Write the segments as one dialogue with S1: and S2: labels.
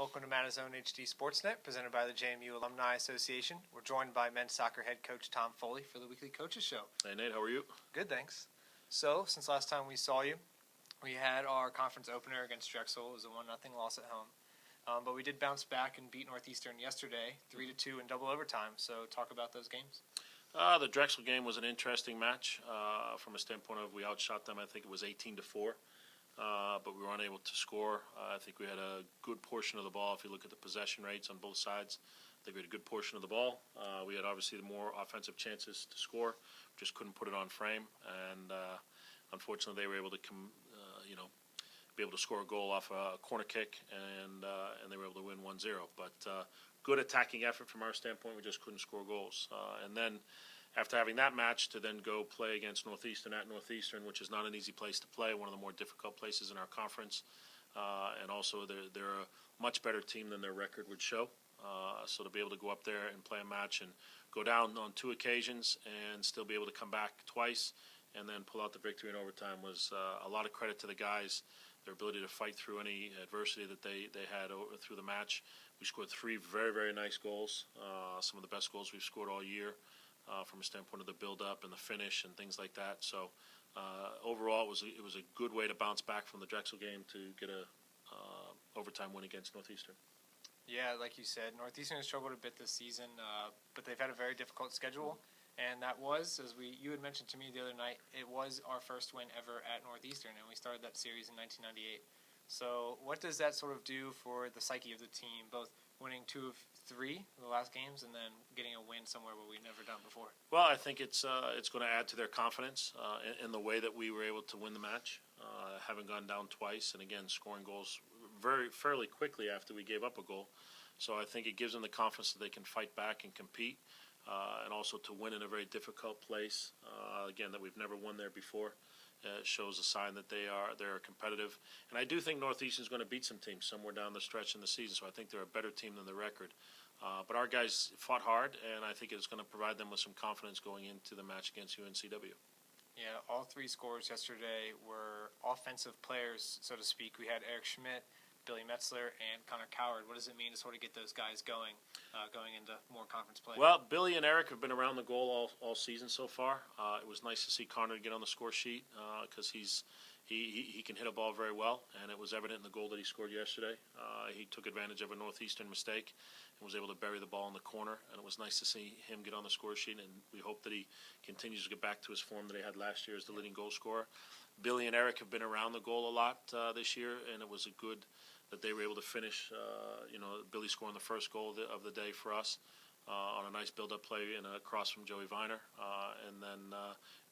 S1: Welcome to Madison HD Sportsnet, presented by the JMU Alumni Association. We're joined by men's soccer head coach Tom Foley for the Weekly Coaches Show.
S2: Hey, Nate, how are you?
S1: Good, thanks. So, since last time we saw you, we had our conference opener against Drexel. It was a 1-0 loss at home. But we did bounce back and beat Northeastern yesterday, 3-2 in double overtime. So, talk about those games.
S2: The Drexel game was an interesting match from a standpoint of we outshot them. I think it was 18-4. But we were unable to score. I think we had a good portion of the ball. If you look at the possession rates on both sides, I think we had a good portion of the ball. We had obviously the more offensive chances to score, just couldn't put it on frame. And unfortunately, they were able to be able to score a goal off a corner kick, and they were able to win 1-0. But good attacking effort from our standpoint. We just couldn't score goals. And then after having that match, to then go play against Northeastern at Northeastern, which is not an easy place to play, one of the more difficult places in our conference. And also, they're a much better team than their record would show. So to be able to go up there and play a match and go down on 2 occasions and still be able to come back twice and then pull out the victory in overtime was a lot of credit to the guys, their ability to fight through any adversity that they had through the match. We scored 3 very, very nice goals, some of the best goals we've scored all year. From a standpoint of the build-up and the finish and things like that. So overall, it was a good way to bounce back from the Drexel game to get a overtime win against Northeastern.
S1: Yeah, like you said, Northeastern has struggled a bit this season, but they've had a very difficult schedule. And that was, as you had mentioned to me the other night, it was our first win ever at Northeastern, and we started that series in 1998. So what does that sort of do for the psyche of the team, both winning 2 of 3 in the last games and then getting a win somewhere where we've never done before?
S2: Well, I think it's going to add to their confidence in the way that we were able to win the match, having gone down twice and, again, scoring goals fairly quickly after we gave up a goal. So I think it gives them the confidence that they can fight back and compete, and also to win in a very difficult place, again, that we've never won there before. Shows a sign that they're competitive. And I do think Northeastern is going to beat some teams somewhere down the stretch in the season, so I think they're a better team than the record. But our guys fought hard, and I think it's going to provide them with some confidence going into the match against UNCW.
S1: Yeah, all 3 scorers yesterday were offensive players, so to speak. We had Eric Schmidt, Billy Metzler, and Connor Coward. What does it mean to sort of get those guys going into more conference play?
S2: Well, Billy and Eric have been around the goal all season so far. It was nice to see Connor get on the score sheet because he can hit a ball very well, and it was evident in the goal that he scored yesterday. He took advantage of a Northeastern mistake and was able to bury the ball in the corner, and it was nice to see him get on the score sheet, and we hope that he continues to get back to his form that he had last year as the leading goal scorer. Billy and Eric have been around the goal a lot this year, and it was a good that they were able to finish, Billy scoring the first goal of the day for us on a nice build-up play and a cross from Joey Viner. And then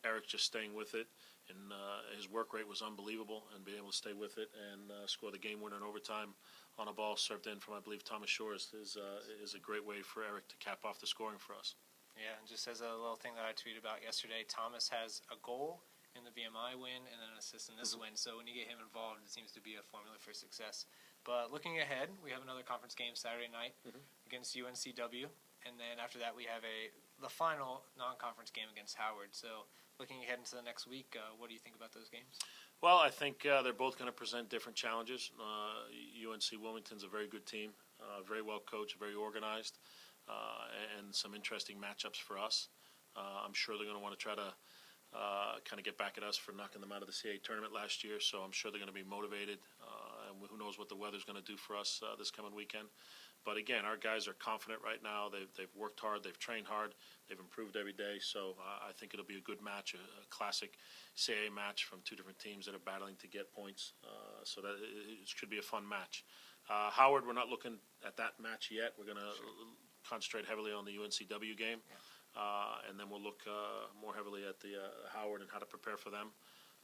S2: Eric just staying with it. And his work rate was unbelievable, and being able to stay with it and score the game winner in overtime on a ball served in from, I believe, Thomas Shores is a great way for Eric to cap off the scoring for us.
S1: Yeah, and just as a little thing that I tweeted about yesterday, Thomas has a goal in the VMI win and then an assist in this win. So when you get him involved, it seems to be a formula for success. But looking ahead, we have another conference game Saturday night against UNCW. And then after that, we have the final non-conference game against Howard. So looking ahead into the next week, what do you think about those games?
S2: Well, I think they're both going to present different challenges. UNC Wilmington's a very good team, very well coached, very organized, and some interesting matchups for us. I'm sure they're going to want to try to kind of get back at us for knocking them out of the CAA tournament last year, so I'm sure they're going to be motivated, and who knows what the weather's going to do for us this coming weekend. But again, our guys are confident right now. They've worked hard, they've trained hard, they've improved every day, so I think it'll be a good match, a classic CAA match from 2 different teams that are battling to get points, so that it should be a fun match. Howard, we're not looking at that match yet. We're going to concentrate heavily on the UNCW game.
S1: Yeah.
S2: And then we'll look more heavily at the Howard and how to prepare for them.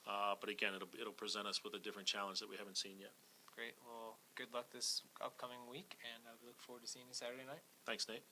S2: But again, it'll present us with a different challenge that we haven't seen yet.
S1: Great. Well, good luck this upcoming week, and we look forward to seeing you Saturday night.
S2: Thanks, Nate.